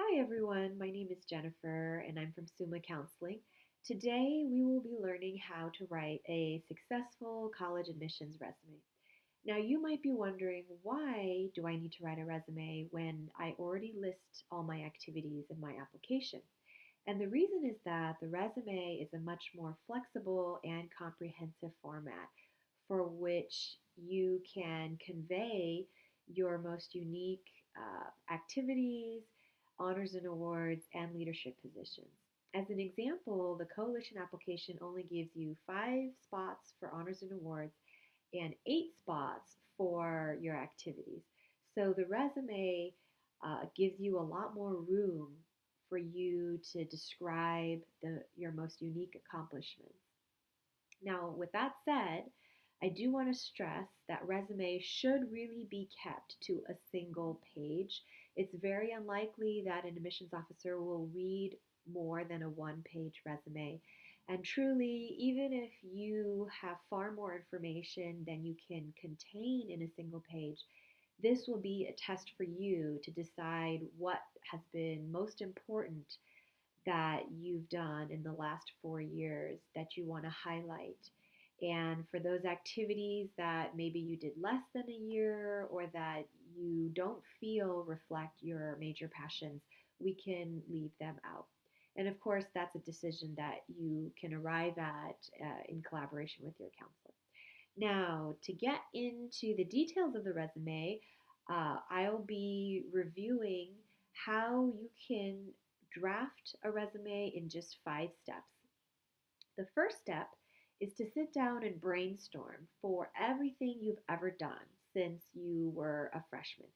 Hi everyone, my name is Jennifer and I'm from Summa Counseling. Today we will be learning how to write a successful college admissions resume. Now you might be wondering, why do I need to write a resume when I already list all my activities in my application? And the reason is that the resume is a much more flexible and comprehensive format for which you can convey your most unique activities, honors and awards, and leadership positions. As an example, the coalition application only gives you 5 spots for honors and awards and 8 spots for your activities. So the resume gives you a lot more room for you to describe your most unique accomplishments. Now, with that said, I do want to stress that resume should really be kept to a single page. It's very unlikely that an admissions officer will read more than a one-page resume. And truly, even if you have far more information than you can contain in a single page, this will be a test for you to decide what has been most important that you've done in the last 4 years that you want to highlight. And for those activities that maybe you did less than a year or that you don't feel reflect your major passions, we can leave them out. And of course, that's a decision that you can arrive at in collaboration with your counselor. Now, to get into the details of the resume, I'll be reviewing how you can draft a resume in just 5 steps. The first step is to sit down and brainstorm for everything you've ever done since you were a freshman.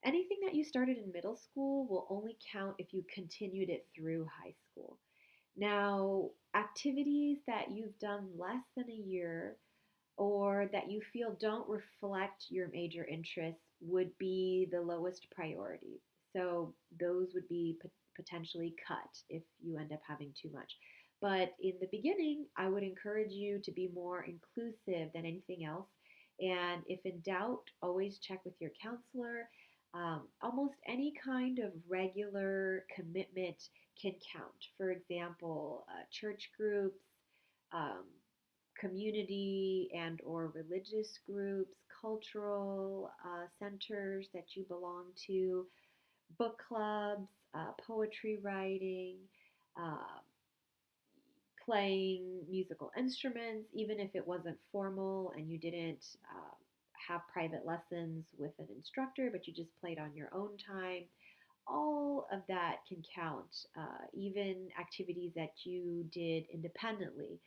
Anything that you started in middle school will only count if you continued it through high school. Now, activities that you've done less than a year or that you feel don't reflect your major interests would be the lowest priority. So those would be potentially cut if you end up having too much. But in the beginning, I would encourage you to be more inclusive than anything else. And if in doubt, always check with your counselor. Almost any kind of regular commitment can count. For example, church groups, um, community and or religious groups, cultural centers that you belong to, book clubs, poetry writing, uh, playing musical instruments, even if it wasn't formal and you didn't have private lessons with an instructor, but you just played on your own time. All of that can count, even activities that you did independently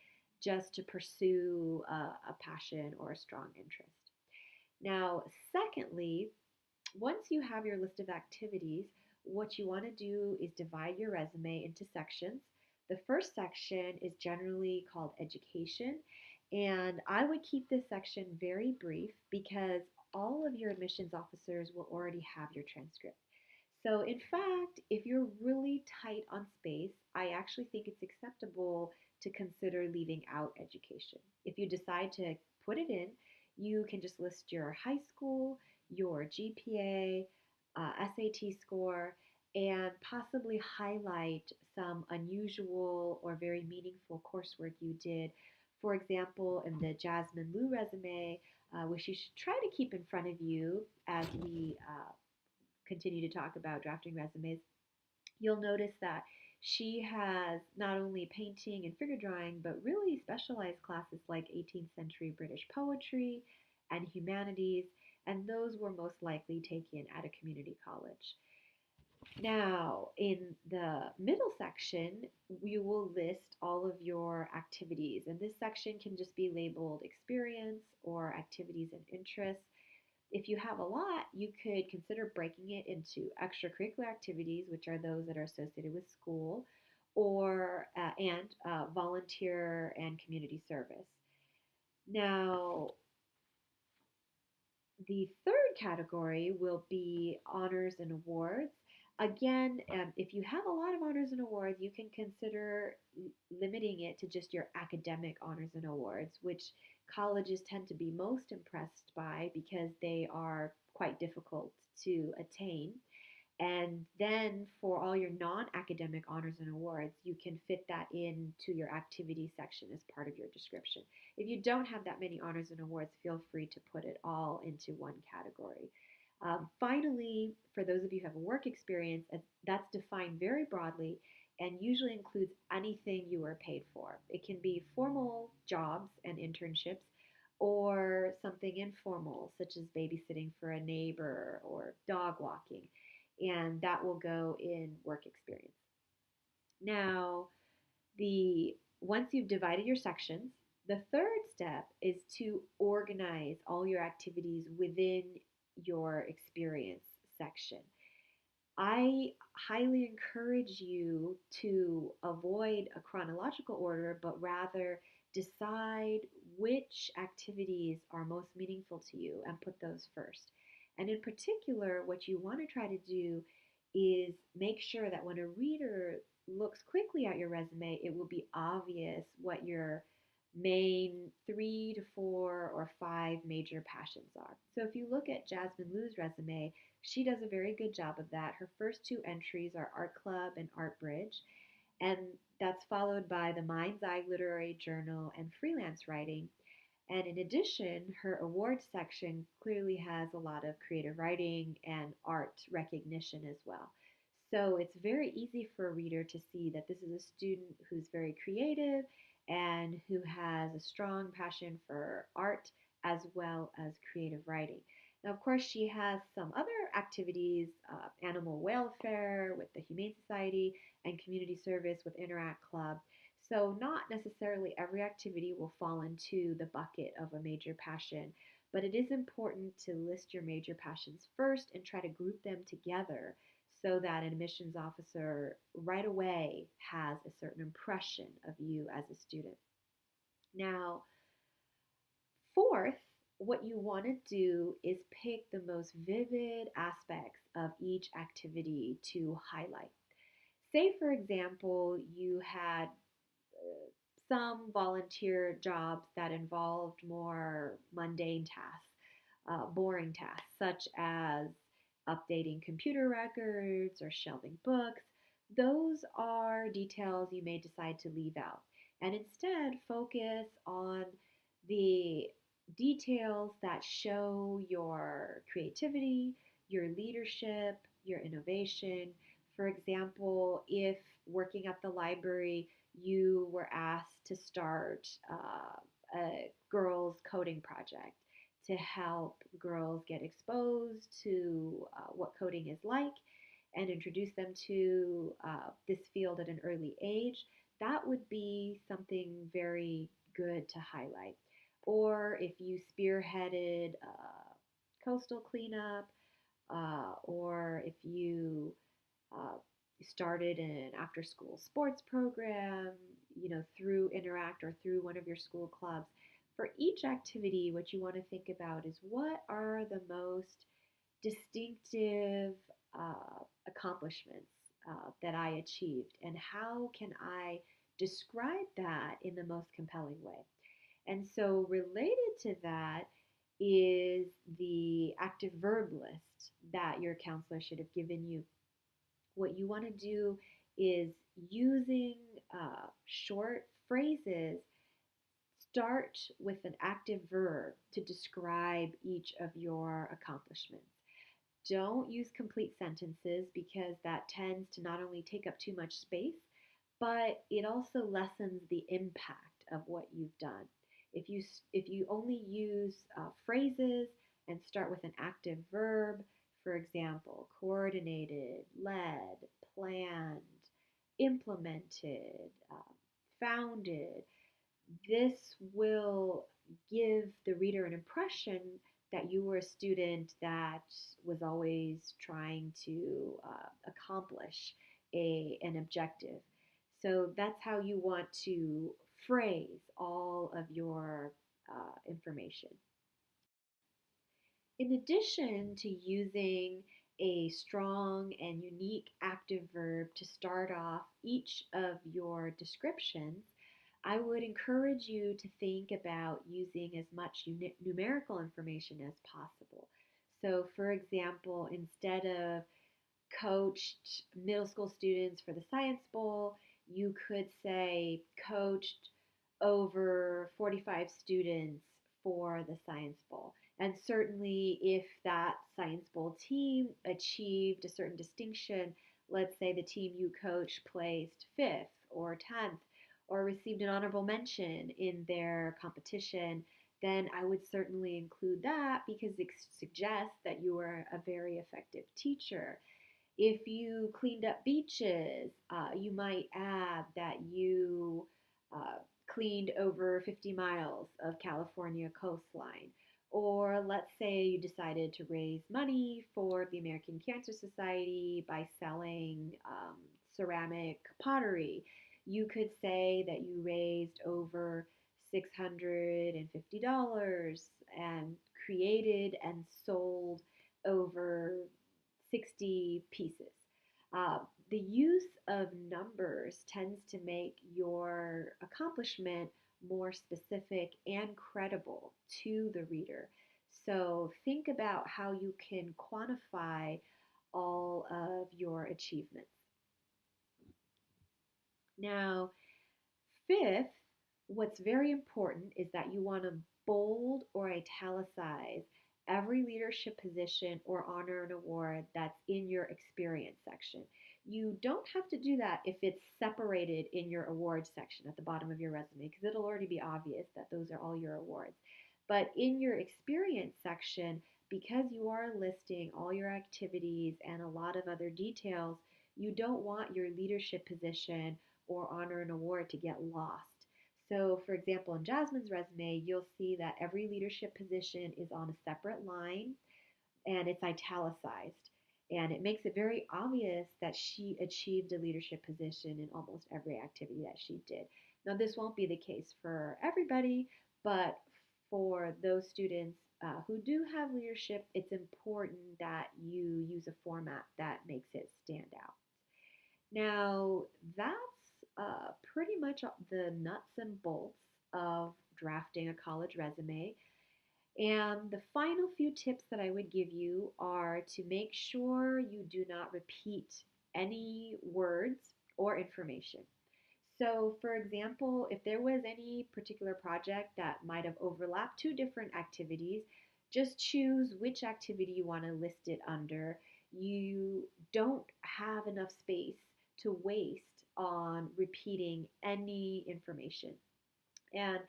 just to pursue a passion or a strong interest. Now, secondly, once you have your list of activities, what you want to do is divide your resume into sections. The first section is generally called education, and I would keep this section very brief because all of your admissions officers will already have your transcript. So, in fact, if you're really tight on space, I actually think it's acceptable to consider leaving out education. If you decide to put it in, you can just list your high school, your GPA, SAT score, and possibly highlight some unusual or very meaningful coursework you did. For example, in the Jasmine Liu resume, which you should try to keep in front of you as we continue to talk about drafting resumes, you'll notice that she has not only painting and figure drawing, but really specialized classes like 18th century British poetry and humanities, and those were most likely taken at a community college. Now, in the middle section, we will list all of your activities, and this section can just be labeled experience or activities and interests. If you have a lot, you could consider breaking it into extracurricular activities, which are those that are associated with school, or and volunteer and community service. Now, the third category will be honors and awards. Again, if you have a lot of honors and awards, you can consider limiting it to just your academic honors and awards, which colleges tend to be most impressed by because they are quite difficult to attain. And then for all your non-academic honors and awards, you can fit that into your activity section as part of your description. If you don't have that many honors and awards, feel free to put it all into one category. Finally, for those of you who have work experience, that's defined very broadly and usually includes anything you are paid for. It can be formal jobs and internships or something informal, such as babysitting for a neighbor or dog walking, and that will go in work experience. Now, the once you've divided your sections, the third step is to organize all your activities within your experience section. I highly encourage you to avoid a chronological order, but rather decide which activities are most meaningful to you and put those first. And in particular, what you want to try to do is make sure that when a reader looks quickly at your resume, it will be obvious what your main 3 to 4 or 5 major passions are. So if you look at Jasmine Liu's resume, she does a very good job of that. Her first two entries are Art Club and Art Bridge, and that's followed by the Mind's Eye Literary Journal and freelance writing. And in addition, her awards section clearly has a lot of creative writing and art recognition as well. So it's very easy for a reader to see that this is a student who's very creative and who has a strong passion for art as well as creative writing. Now, of course, she has some other activities, animal welfare with the Humane Society and community service with Interact Club. So, not necessarily every activity will fall into the bucket of a major passion, but it is important to list your major passions first and try to group them together so that an admissions officer right away has a certain impression of you as a student. Now, fourth, what you want to do is pick the most vivid aspects of each activity to highlight. Say, for example, you had some volunteer jobs that involved more mundane tasks, boring tasks, such as updating computer records or shelving books. Those are details you may decide to leave out and instead focus on the details that show your creativity, your leadership, your innovation. For example, if working at the library, you were asked to start a girls' coding project to help girls get exposed to what coding is like and introduce them to this field at an early age, that would be something very good to highlight. Or if you spearheaded coastal cleanup, or if you uh, started an after school sports program, through Interact or through one of your school clubs. For each activity, what you want to think about is what are the most distinctive accomplishments that I achieved, and how can I describe that in the most compelling way? And so, related to that is the active verb list that your counselor should have given you. What you want to do is using short phrases, start with an active verb to describe each of your accomplishments. Don't use complete sentences because that tends to not only take up too much space, but it also lessens the impact of what you've done. If you only use phrases and start with an active verb, for example, coordinated, led, planned, implemented, founded, this will give the reader an impression that you were a student that was always trying to accomplish an objective. So that's how you want to phrase all of your information. In addition to using a strong and unique active verb to start off each of your descriptions, I would encourage you to think about using as much numerical information as possible. So, for example, instead of coached middle school students for the Science Bowl. You could say coached over 45 students for the Science Bowl. And certainly, if that Science Bowl team achieved a certain distinction, let's say the team you coached placed fifth or 10th or received an honorable mention in their competition, then I would certainly include that because it suggests that you were a very effective teacher. If you cleaned up beaches, you might add that you cleaned over 50 miles of California coastline. Or let's say you decided to raise money for the American Cancer Society by selling ceramic pottery. You could say that you raised over $650 and created and sold over 60 pieces. Uh, the use of numbers tends to make your accomplishment more specific and credible to the reader. So think about how you can quantify all of your achievements. Now, fifth, what's very important is that you want to bold or italicize every leadership position or honor and award that's in your experience section. You don't have to do that if it's separated in your awards section at the bottom of your resume because it'll already be obvious that those are all your awards. But in your experience section, because you are listing all your activities and a lot of other details, you don't want your leadership position or honor and award to get lost. So, for example, in Jasmine's resume, you'll see that every leadership position is on a separate line and it's italicized. And it makes it very obvious that she achieved a leadership position in almost every activity that she did. Now, this won't be the case for everybody, but for those students who do have leadership, it's important that you use a format that makes it stand out. Now, that's pretty much the nuts and bolts of drafting a college resume. And the final few tips that I would give you are to make sure you do not repeat any words or information. So, for example, if there was any particular project that might have overlapped two different activities, just choose which activity you want to list it under. You don't have enough space to waste on repeating any information. And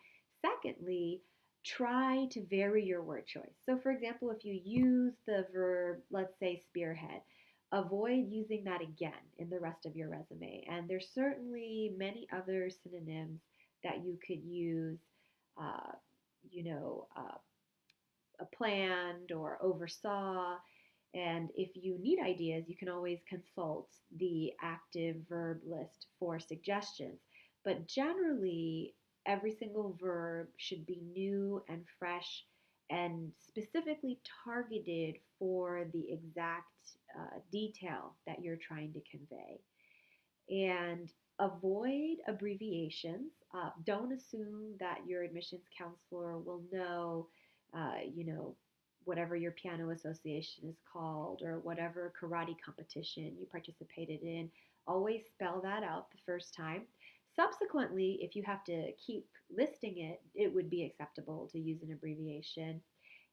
secondly, try to vary your word choice. So, for example, if you use the verb, let's say spearhead, avoid using that again in the rest of your resume. And there's certainly many other synonyms that you could use, uh, you know, planned or oversaw. And if you need ideas, you can always consult the active verb list for suggestions. But generally, every single verb should be new and fresh and specifically targeted for the exact detail that you're trying to convey. And avoid abbreviations. Don't assume that your admissions counselor will know, whatever your piano association is called or whatever karate competition you participated in. Always spell that out the first time. Subsequently, if you have to keep listing it, it would be acceptable to use an abbreviation.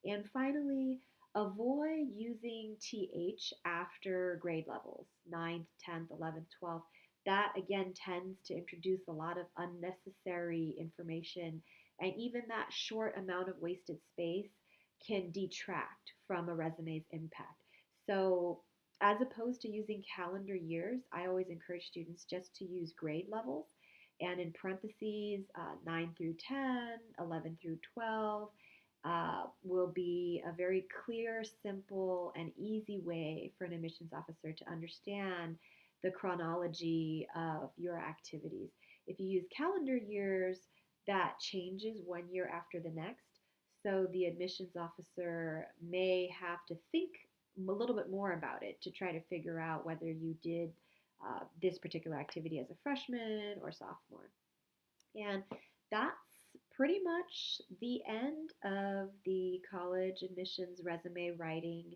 And finally, avoid using TH after grade levels, 9th, 10th, 11th, 12th. That again tends to introduce a lot of unnecessary information, and even that short amount of wasted space can detract from a resume's impact. So, as opposed to using calendar years, I always encourage students just to use grade levels and in parentheses 9 through 10, 11 through 12, will be a very clear, simple, and easy way for an admissions officer to understand the chronology of your activities. If you use calendar years, that changes 1 year after the next. So the admissions officer may have to think a little bit more about it to try to figure out whether you did this particular activity as a freshman or sophomore. And that's pretty much the end of the college admissions resume writing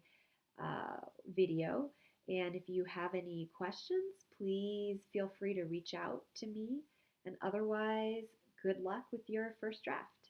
video. And if you have any questions, please feel free to reach out to me. And otherwise, good luck with your first draft.